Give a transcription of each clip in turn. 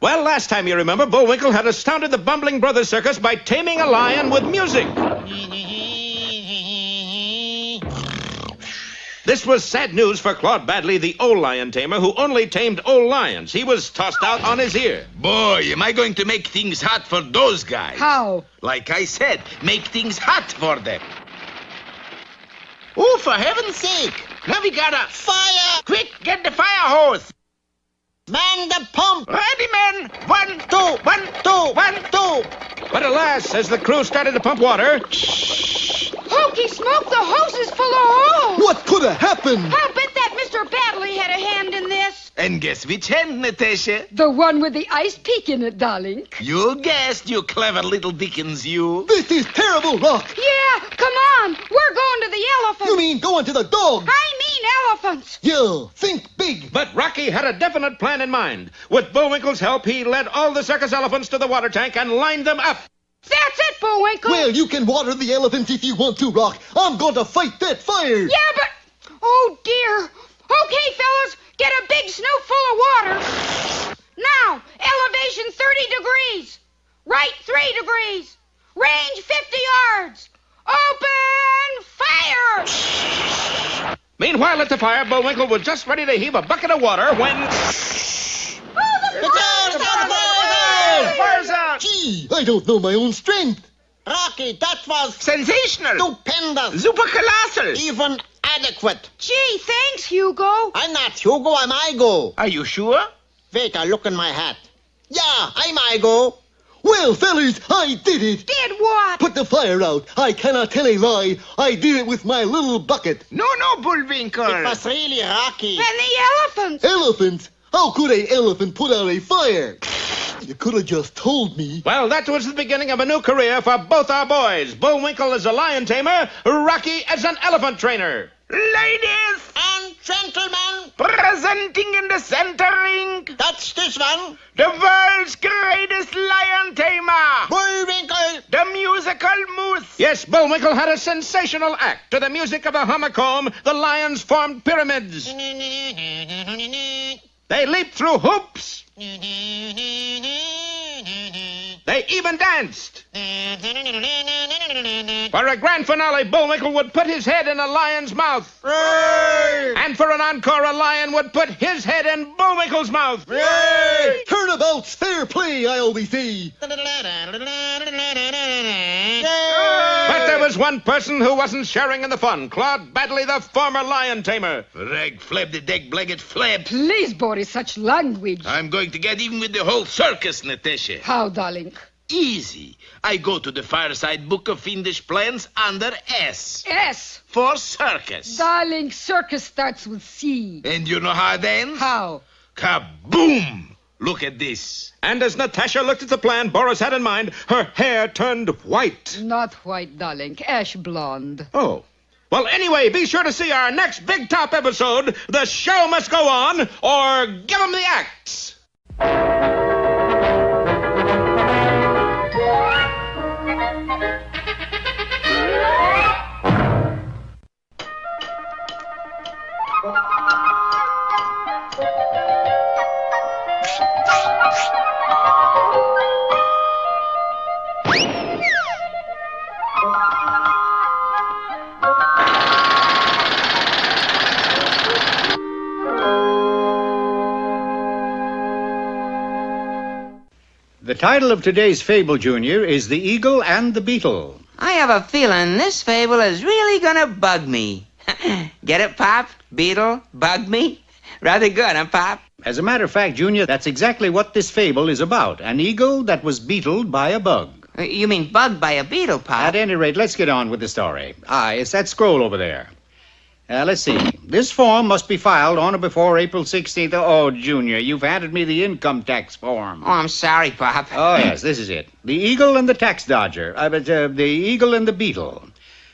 Well, last time you remember, Bullwinkle had astounded the Bumbling Brothers Circus by taming a lion with music. This was sad news for Claude Badley, the old lion tamer who only tamed old lions. He was tossed out on his ear. Boy, am I going to make things hot for those guys. How? Like I said, make things hot for them. Oh, for heaven's sake. Now we got a fire. Quick, get the fire hose. Man the pump. Ready, men. 1, 2, 1, 2, 1, 2. But alas, as the crew started to pump water... Hokey smoke, the hose is full of holes. What could have happened? I'll bet that Mr. Badley had a hand in this. And guess which hand, Natasha? The one with the ice peak in it, darling. You guessed, you clever little Dickens, you. This is terrible, Rock. Yeah, come on. We're going to the elephants. You mean going to the dogs? I mean elephants. Yeah, think big. But Rocky had a definite plan in mind. With Bullwinkle's help, he led all the circus elephants to the water tank and lined them up. That's it, Bullwinkle. Well, you can water the elephants if you want to, Rock. I'm going to fight that fire. Yeah, but... Oh, dear. Okay, fellas, get a big snoop full of water. Now, elevation 30 degrees. Right 3 degrees. Range 50 yards. Open fire! Meanwhile, at the fire, Bullwinkle was just ready to heave a bucket of water when... The fire's out! Gee, I don't know my own strength. Rocky, that was Sensational! stupendous. Super colossal! Even adequate. Gee, thanks, Hugo. I'm not Hugo, I'm Igo. Are you sure? Wait, I look in my hat. Yeah, I'm Igo. Well, fellas, I did it. Did what? Put the fire out. I cannot tell a lie. I did it with my little bucket. No, Bullwinkle. It was really Rocky. And the elephants. Elephants? How could an elephant put out a fire? You could have just told me. Well, that was the beginning of a new career for both our boys. Bullwinkle as a lion tamer, Rocky as an elephant trainer. Ladies And gentlemen, presenting in the center ring, that's this one. the world's greatest lion tamer, Bullwinkle. the musical moose. Yes, Bullwinkle had a sensational act. To the music of a hummer-comb, the lions formed pyramids. They leaped through hoops. They even danced. For a grand finale, Bullwinkle would put his head in a lion's mouth. And for an encore, a lion would put his head in Bullwinkle's mouth. Turnabout's fair play, I always say. But there was one person who wasn't sharing in the fun. Claude Badley, the former lion tamer. Rag flab the deck blagged flab. Please, Boris, such language. I'm going to get even with the whole circus, Natasha. How, darling? Easy. I go to the fireside book of fiendish plans under S. S. For circus. Darling, circus starts with C. And you know how it ends? How? Kaboom! Look at this. And as Natasha looked at the plan Boris had in mind, her hair turned white. Not white, darling. Ash blonde. Oh. Well, anyway, be sure to see our next Big Top episode, The Show Must Go On, or Give 'em the Axe. The title of today's fable, Junior, is The Eagle and the Beetle. I have a feeling this fable is really gonna bug me. Get it, Pop? Beetle? Bug me? Rather good, huh, Pop? As a matter of fact, Junior, that's exactly what this fable is about. An eagle that was beetled by a bug. You mean bugged by a beetle, Pop? At any rate, let's get on with the story. It's that scroll over there. Let's see. This form must be filed on or before April 16th. Oh, Junior, you've handed me the income tax form. Oh, I'm sorry, Pop. Oh, yes, this is it. The Eagle and the Tax Dodger. The Eagle and the Beetle.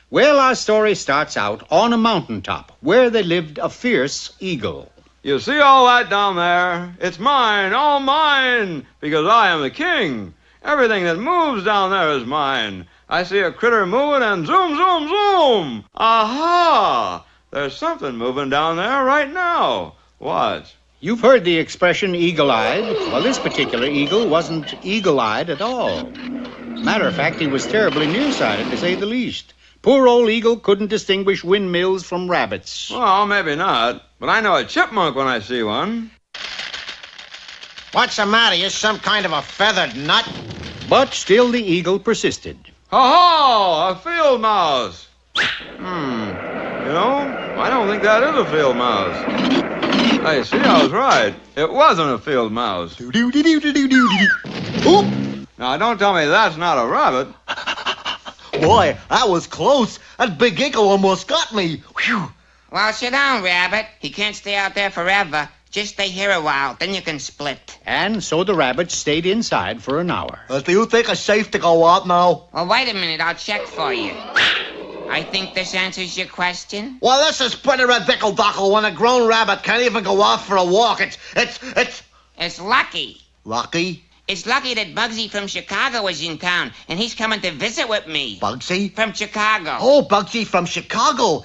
Well, our story starts out on a mountaintop where there lived a fierce eagle. You see all that down there? It's mine, all mine, because I am the king. Everything that moves down there is mine. I see a critter moving and zoom, zoom, zoom. Aha! There's something moving down there right now. Watch. You've heard the expression eagle-eyed. Well, this particular eagle wasn't eagle-eyed at all. Matter of fact, he was terribly nearsighted, to say the least. Poor old eagle couldn't distinguish windmills from rabbits. Well, maybe not, but I know a chipmunk when I see one. What's the matter? You some kind of a feathered nut? But still the eagle persisted. Ha-ha! A field mouse. You know, I don't think that is a field mouse. I see, I was right. It wasn't a field mouse. Oop! Now, don't tell me that's not a rabbit. Boy, that was close. That big eagle almost got me. Whew. Well, sit down, Rabbit. He can't stay out there forever. Just stay here a while, then you can split. And so the rabbit stayed inside for an hour. Do you think it's safe to go out now? Well, wait a minute. I'll check for you. I think this answers your question. Well, this is pretty ridiculous when a grown rabbit can't even go off for a walk. It's lucky. Lucky? It's lucky that Bugsy from Chicago is in town, and he's coming to visit with me. Bugsy? From Chicago. Oh, Bugsy from Chicago.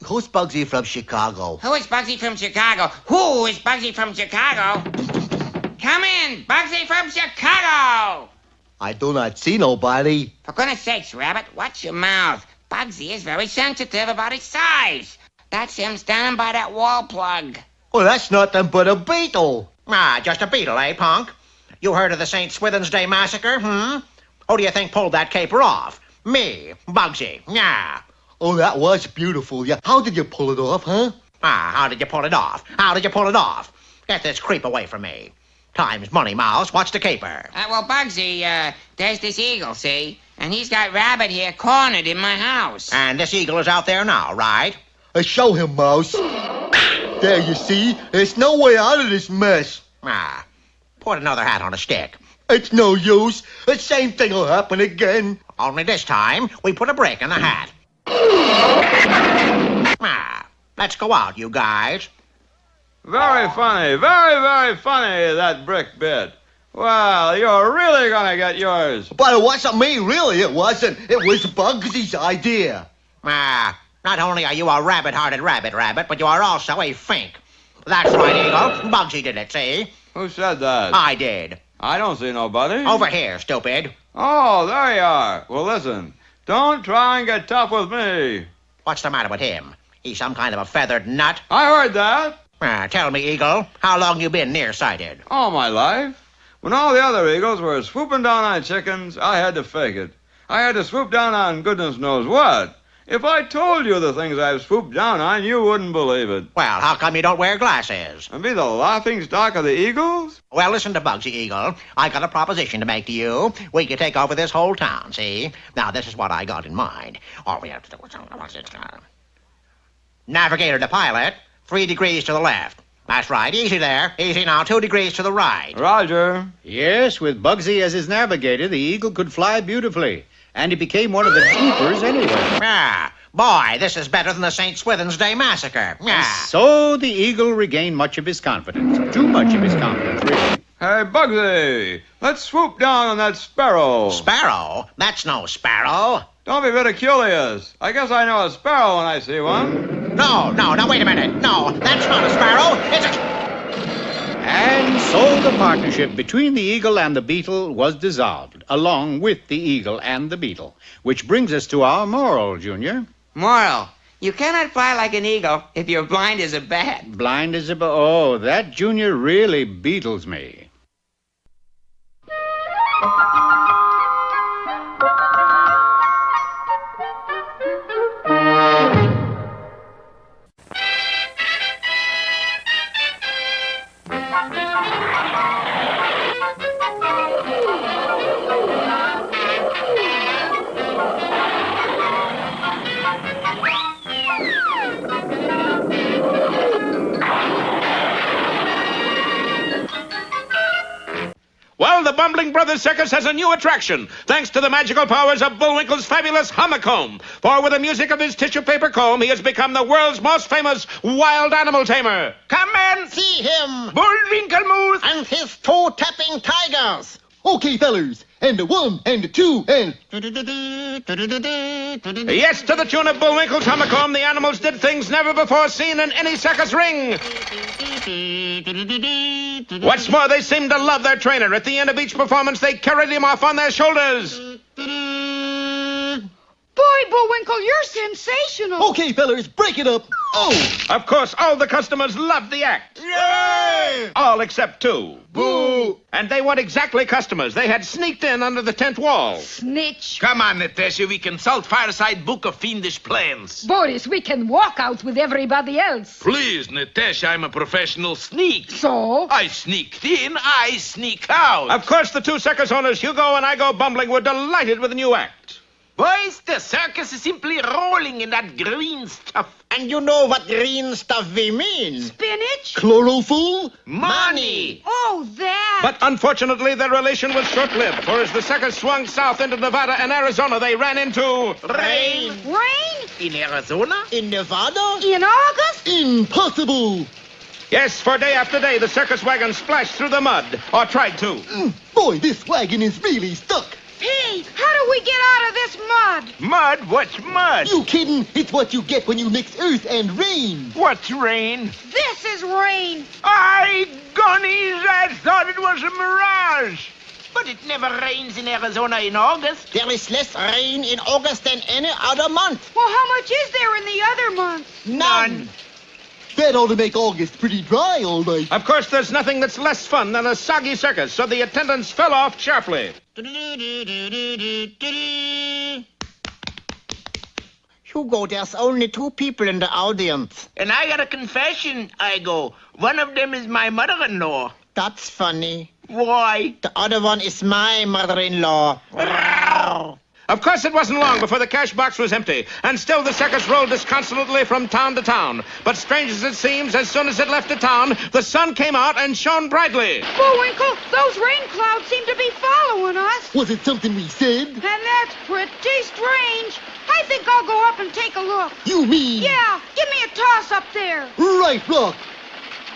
Who's Bugsy from Chicago? Who is Bugsy from Chicago? Who is Bugsy from Chicago? Come in, Bugsy from Chicago! I do not see nobody. For goodness sakes, Rabbit, watch your mouth. Bugsy is very sensitive about his size. That's him standing by that wall plug. Well, that's nothing but a beetle. Ah, just a beetle, eh, punk? You heard of the St. Swithin's Day Massacre, Who do you think pulled that caper off? Me, Bugsy, yeah. Oh, that was beautiful. Yeah. How did you pull it off, huh? How did you pull it off? How did you pull it off? Get this creep away from me. Time's money, Mouse. What's the caper? Well, Bugsy, there's this eagle, see? And he's got Rabbit here cornered in my house. And this eagle is out there now, right? Show him, Mouse. There, you see? There's no way out of this mess. Put another hat on a stick. It's no use. The same thing will happen again. Only this time, we put a break in the hat. Let's go out, you guys. Very funny, very, very funny, that brick bit. Well, you're really gonna get yours. But it wasn't me, really. It wasn't. It was Bugsy's idea. Not only are you a rabbit-hearted rabbit, but you are also a fink. That's right, Eagle. Bugsy did it, see? Who said that? I did. I don't see nobody. Over here, stupid. Oh, there you are. Well, listen, don't try and get tough with me. What's the matter with him? He's some kind of a feathered nut? I heard that. Tell me, Eagle, how long you been nearsighted? All my life. When all the other eagles were swooping down on chickens, I had to fake it. I had to swoop down on goodness knows what. If I told you the things I've swooped down on, you wouldn't believe it. Well, how come you don't wear glasses? And be the laughing stock of the eagles? Well, listen to Bugsy, Eagle. I got a proposition to make to you. We can take over this whole town, see? Now, this is what I got in mind. All we have to do is... Navigator to pilot, 3 degrees to the left. That's right. Easy there. Easy now. 2 degrees to the right. Roger. Yes, with Bugsy as his navigator, the eagle could fly beautifully. And he became one of the troopers anyway. Boy, this is better than the St. Swithin's Day Massacre. So the eagle regained much of his confidence. Too much of his confidence, really. Hey, Bugsy, let's swoop down on that sparrow. Sparrow? That's no sparrow. Don't be ridiculous. I guess I know a sparrow when I see one. No, wait a minute. No, that's not a sparrow. It's a... And so the partnership between the eagle and the beetle was dissolved, along with the eagle and the beetle. Which brings us to our moral, Junior. Moral. You cannot fly like an eagle if you're blind as a bat. Blind as a... Oh, that Junior really beetles me. Bumbling Brothers Circus has a new attraction, thanks to the magical powers of Bullwinkle's fabulous hummer-comb. For with the music of his tissue paper comb, he has become the world's most famous wild animal tamer. Come and see him, Bullwinkle Moose and his toe-tapping tigers. Okay, fellers. And a 1, and a 2, and... Yes, to the tune of Bullwinkle's hummer-comb, the animals did things never before seen in any circus ring. What's more, they seemed to love their trainer. At the end of each performance, they carried him off on their shoulders. Boy, Bullwinkle, you're sensational. Okay, fellers, break it up. Oh! Of course, all the customers loved the act. Yay! All except 2. Boo! And they weren't exactly customers. They had sneaked in under the tent wall. Snitch. Come on, Natasha, we consult Fireside book of fiendish plans. Boris, we can walk out with everybody else. Please, Natasha, I'm a professional sneak. So? I sneaked in, I sneak out. Of course, the 2 circus owners, Hugo and Igo Bumbling, were delighted with the new act. Boys, the circus is simply rolling in that green stuff. And you know what green stuff we mean? Spinach? Chlorophyll? Money! Oh, that. But unfortunately, their relation was short-lived, for as the circus swung south into Nevada and Arizona, they ran into... Rain. Rain? In Arizona? In Nevada? In August? Impossible! Yes, for day after day, the circus wagon splashed through the mud, or tried to. Boy, this wagon is really stuck. Hey, how do we get out of this mud? Mud? What's mud? You kidding? It's what you get when you mix earth and rain. What's rain? This is rain. I thought it was a mirage. But it never rains in Arizona in August. There is less rain in August than any other month. Well, how much is there in the other months? None. That ought to make August pretty dry, all right. Of course, there's nothing that's less fun than a soggy circus, so the attendants fell off sharply. Hugo, there's only 2 people in the audience. And I got a confession, Igo. One of them is my mother-in-law. That's funny. Why? The other one is my mother-in-law. Of course, it wasn't long before the cash box was empty, and still the circus rolled disconsolately from town to town. But strange as it seems, as soon as it left the town, the sun came out and shone brightly. Bullwinkle, those rain clouds seem to be following us. Was it something we said? And that's pretty strange. I think I'll go up and take a look. You mean? Yeah, give me a toss up there. Right, Rock.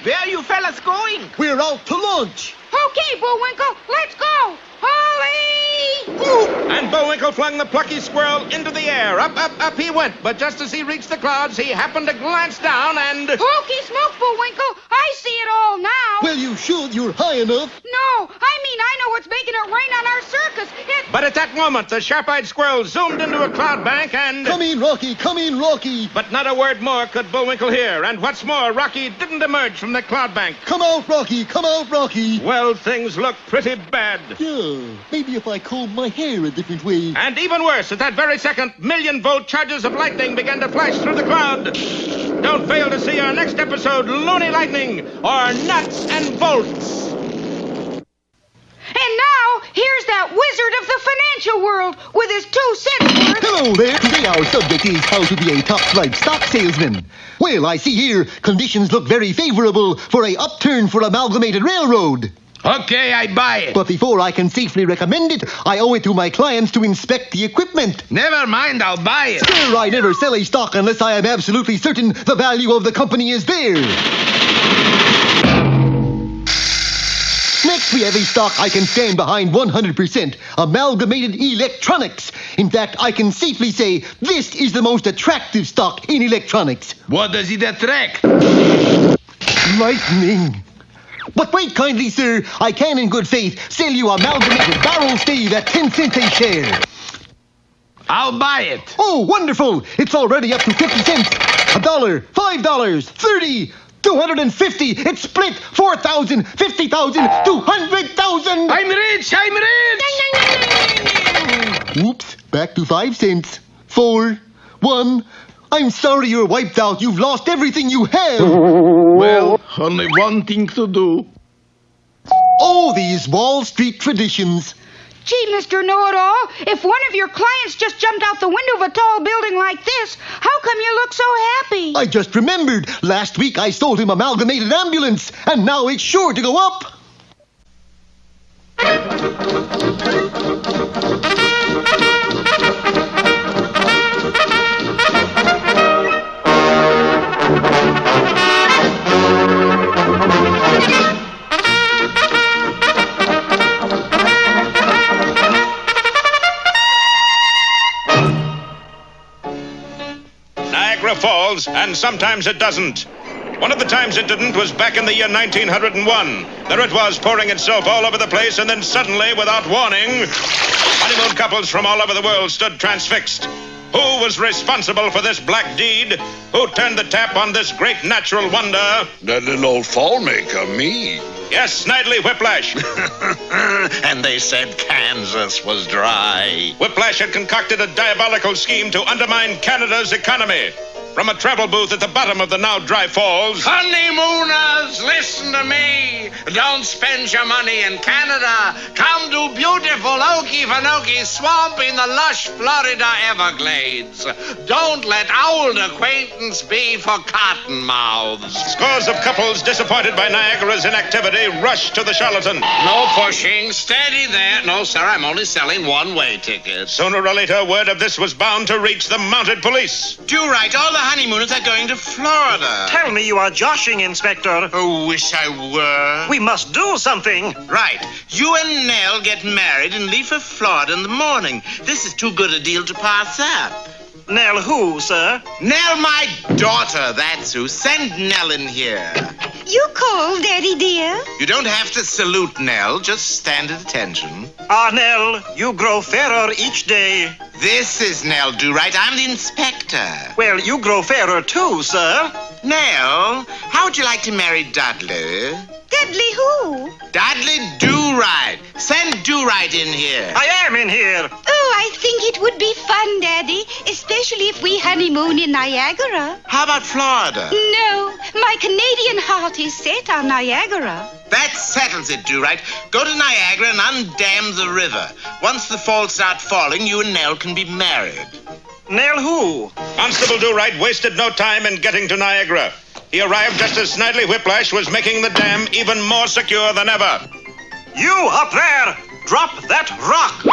Where are you fellas going? We're out to lunch. Okay, Bullwinkle, let's go. Holly! And Bullwinkle flung the plucky squirrel into the air. Up, up, up he went. But just as he reached the clouds, he happened to glance down and... Hokey smoke, Bullwinkle. I see it all now. Well, you should. You're high enough. No, I know what's making it rain on our circus. But at that moment, the sharp-eyed squirrel zoomed into a cloud bank and... Come in, Rocky. Come in, Rocky. But not a word more could Bullwinkle hear. And what's more, Rocky didn't emerge from the cloud bank. Come out, Rocky. Come out, Rocky. Well, things look pretty bad. Yeah, maybe if I comb my hair a different way. And even worse, at that very second, million-volt charges of lightning began to flash through the cloud. Don't fail to see our next episode, Loony Lightning, or Nuts and Bolts. And now, here's that wizard of the financial world with his 2 cents worth. Hello there. Today our subject is how to be a top-flight stock salesman. Well, I see here conditions look very favorable for a upturn for Amalgamated Railroad. Okay, I buy it. But before I can safely recommend it, I owe it to my clients to inspect the equipment. Never mind, I'll buy it. Sir, I never sell a stock unless I am absolutely certain the value of the company is there. Next, we have a stock I can stand behind 100%, Amalgamated Electronics. In fact, I can safely say this is the most attractive stock in electronics. What does it attract? Lightning. But wait kindly, sir. I can, in good faith, sell you Amalgamated Barrel Stave at 10 cents a share. I'll buy it. Oh, wonderful. It's already up to 50 cents. $1, $5, 30, 250. It's split. 4,000, 50,000, 200,000. I'm rich. Oops. Back to 5 cents. 4, 1. I'm sorry you're wiped out. You've lost everything you have. Well, only one thing to do. Oh, these Wall Street traditions. Gee, Mr. Know-It-All, if one of your clients just jumped out the window of a tall building like this, how come you look so happy? I just remembered. Last week I sold him Amalgamated Ambulance, and now it's sure to go up. Niagara Falls, and sometimes it doesn't. One of the times it didn't was back in the year 1901. There it was, pouring itself all over the place, and then suddenly, without warning, honeymoon couples from all over the world stood transfixed. Who was responsible for this black deed? Who turned the tap on this great natural wonder? That little old fall maker, me. Yes, Snidely Whiplash. And they said Kansas was dry. Whiplash had concocted a diabolical scheme to undermine Canada's economy. From a travel booth at the bottom of the now dry falls. Honeymooners, listen to me. Don't spend your money in Canada. Come to beautiful Okefenokee Swamp in the lush Florida Everglades. Don't let old acquaintance be for cottonmouths. Scores of couples disappointed by Niagara's inactivity rushed to the charlatan. No pushing. Steady there. No, sir, I'm only selling one-way tickets. Sooner or later, word of this was bound to reach the mounted police. Do right. All the honeymooners are going to Florida. Tell me you are joshing, Inspector. Oh, wish I were. We must do something. Right. You and Nell get married and leave for Florida in the morning. This is too good a deal to pass up. Nell who, sir? Nell, my daughter, that's who. Send Nell in here. You called, Daddy dear. You don't have to salute Nell, just stand at attention. Ah, Nell, you grow fairer each day. This is Nell Do-Right. I'm the inspector. Well, you grow fairer too, sir. Nell, how would you like to marry Dudley? Dudley who? Dudley Do-Right. Send Do-Right in here. I am in here. Oh, I think it would be fun, Daddy, especially if we honeymoon in Niagara. How about Florida? No, my Canadian heart is set on Niagara. That settles it, Do-Right. Go to Niagara and undam the river. Once the falls start falling, you and Nell can be married. Nell who? Constable Do-Right wasted no time in getting to Niagara. He arrived just as Snidely Whiplash was making the dam even more secure than ever. You up there! Drop that rock!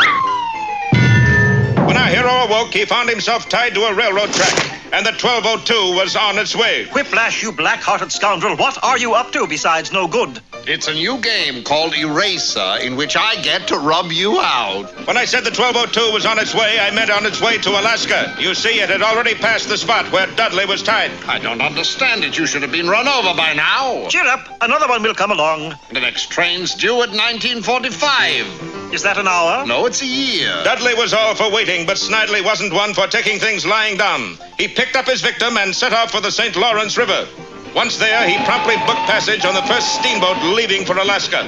When our hero awoke, he found himself tied to a railroad track, and the 1202 was on its way. Whiplash, you black-hearted scoundrel, what are you up to besides no good? It's a new game called Eraser, in which I get to rub you out. When I said the 1202 was on its way, I meant on its way to Alaska. You see, it had already passed the spot where Dudley was tied. I don't understand it. You should have been run over by now. Cheer up, another one will come along. The next train's due at 1945. Is that an hour? No, it's a year. Dudley was all for waiting, but Snidely wasn't one for taking things lying down. He picked up his victim and set off for the St. Lawrence River. Once there, he promptly booked passage on the first steamboat leaving for Alaska.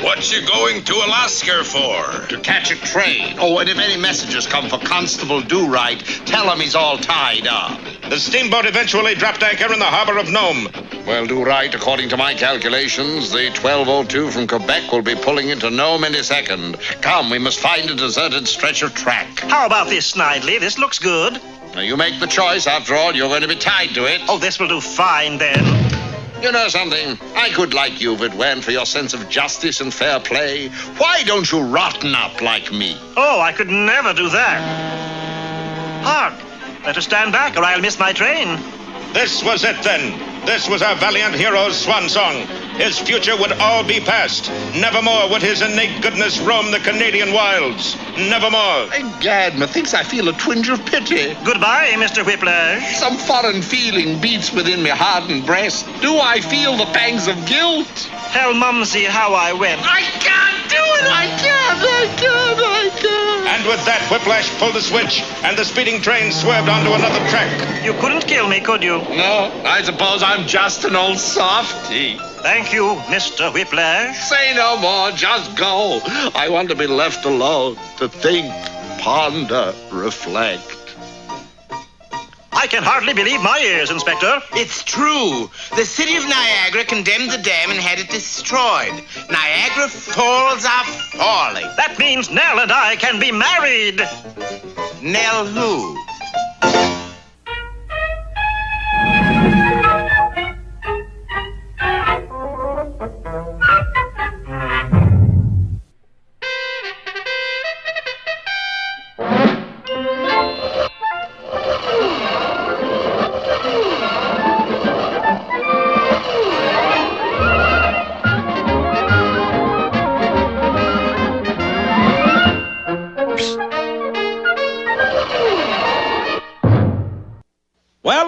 What you going to Alaska for? To catch a train. Oh, and if any messages come for Constable Do-Right, tell him he's all tied up. The steamboat eventually dropped anchor in the harbor of Nome. Well, Do-Right, according to my calculations, the 1202 from Quebec will be pulling into Nome any second. Come, we must find a deserted stretch of track. How about this, Snidely? This looks good. Now, you make the choice. After all, you're going to be tied to it. Oh, this will do fine, then. You know something? I could like you if it weren't for your sense of justice and fair play. Why don't you rotten up like me? Oh, I could never do that. Hark! Better stand back or I'll miss my train. This was it then. This was our valiant hero's swan song. His future would all be past. Nevermore would his innate goodness roam the Canadian wilds. Nevermore. Egad, methinks I feel a twinge of pity. Goodbye, Mr. Whiplash. Some foreign feeling beats within me hardened breast. Do I feel the pangs of guilt? Tell Mumsy how I went. I can't do it! I can't! And with that, Whiplash pulled the switch, and the speeding train swerved onto another track. You couldn't kill me, could you? No, I suppose I'm just an old softy. Thank you, Mr. Whiplash. Say no more, just go. I want to be left alone to think, ponder, reflect. I can hardly believe my ears, Inspector. It's true. The city of Niagara condemned the dam and had it destroyed. Niagara Falls are falling. That means Nell and I can be married. Nell who?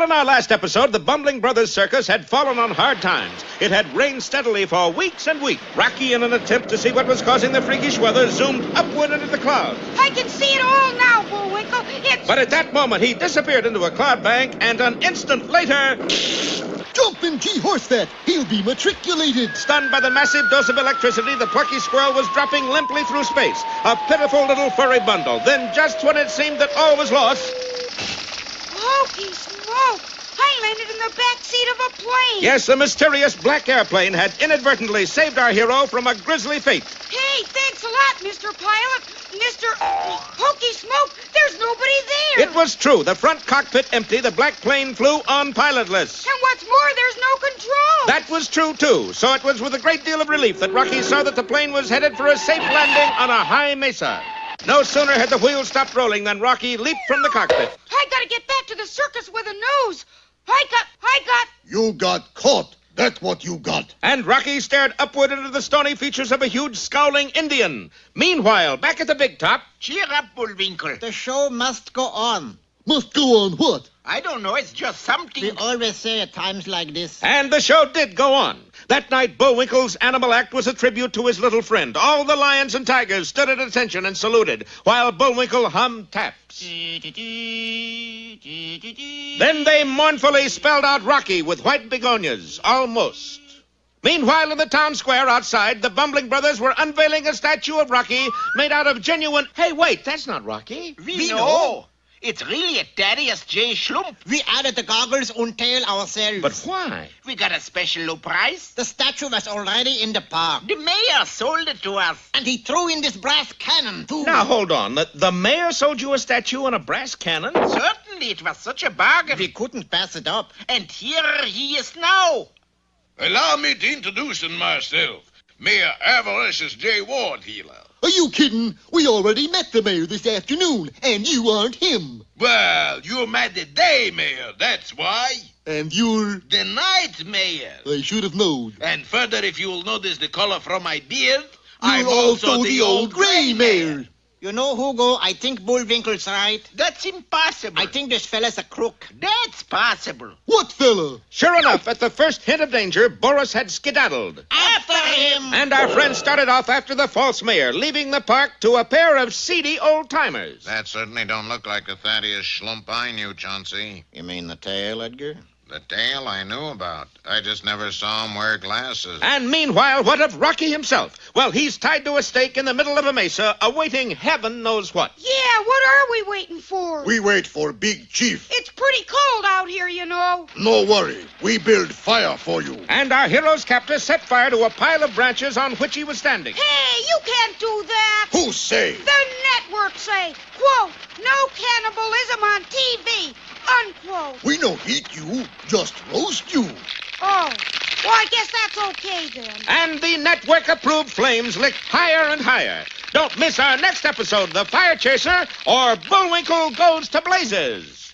in our last episode, the Bumbling Brothers Circus had fallen on hard times. It had rained steadily for weeks and weeks. Rocky, in an attempt to see what was causing the freakish weather, zoomed upward into the clouds. I can see it all now, Bullwinkle. It's... But at that moment, he disappeared into a cloud bank, and an instant later... Jumping G-horse that! He'll be matriculated! Stunned by the massive dose of electricity, the plucky squirrel was dropping limply through space. A pitiful little furry bundle. Then, just when it seemed that all was lost... Hokey smoke! I landed in the back seat of a plane. Yes, a mysterious black airplane had inadvertently saved our hero from a grisly fate. Hey, thanks a lot, Mr. Pilot. Mr. Hokey Smoke, there's nobody there. It was true. The front cockpit empty, the black plane flew on pilotless. And what's more, there's no control. That was true, too. So it was with a great deal of relief that Rocky saw that the plane was headed for a safe landing on a high mesa. No sooner had the wheels stopped rolling than Rocky leaped from the cockpit. I gotta get back to the circus with the news. I got... You got caught. That's what you got. And Rocky stared upward into the stony features of a huge, scowling Indian. Meanwhile, back at the big top... Cheer up, Bullwinkle. The show must go on. Must go on what? I don't know. It's just something. We always say at times like this. And the show did go on. That night, Bullwinkle's animal act was a tribute to his little friend. All the lions and tigers stood at attention and saluted, while Bullwinkle hummed taps. Then they mournfully spelled out Rocky with white begonias, almost. Meanwhile, in the town square outside, the Bumbling Brothers were unveiling a statue of Rocky made out of genuine... Hey, wait, that's not Rocky. We know. It's really a Thaddeus J. Schlump. We added the goggles and tail ourselves. But why? We got a special low price. The statue was already in the park. The mayor sold it to us. And he threw in this brass cannon, too. Now, hold on. The mayor sold you a statue and a brass cannon? Certainly, it was such a bargain. We couldn't pass it up. And here he is now. Allow me to introduce myself. Mayor Avaricious J. Ward Healer. Are you kidding? We already met the mayor this afternoon, and you aren't him. Well, you met the day mayor, that's why. And you're... The night mayor. I should have known. And further, if you'll notice the color from my beard, You're I'm also the old gray mayor. You know, Hugo, I think Bullwinkle's right. That's impossible. I think this fella's a crook. That's possible. What fella? Sure enough, at the first hint of danger, Boris had skedaddled. After him! And our friends started off after the false mayor, leaving the park to a pair of seedy old-timers. That certainly don't look like the Thaddeus Schlump I knew, Chauncey. You mean the tail, Edgar? The tail I knew about. I just never saw him wear glasses. And meanwhile, what of Rocky himself? Well, he's tied to a stake in the middle of a mesa, awaiting heaven knows what. Yeah, what are we waiting for? We wait for Big Chief. It's pretty cold out here, you know. No worry. We build fire for you. And our hero's captor set fire to a pile of branches on which he was standing. Hey, you can't do that. Who say? The network say, quote, no cannibalism on TV, unquote. We no eat you, just roast you. Oh, well, I guess that's okay then. And the network-approved flames licked higher and higher. Don't miss our next episode, The Fire Chaser, or Bullwinkle Goes to Blazes.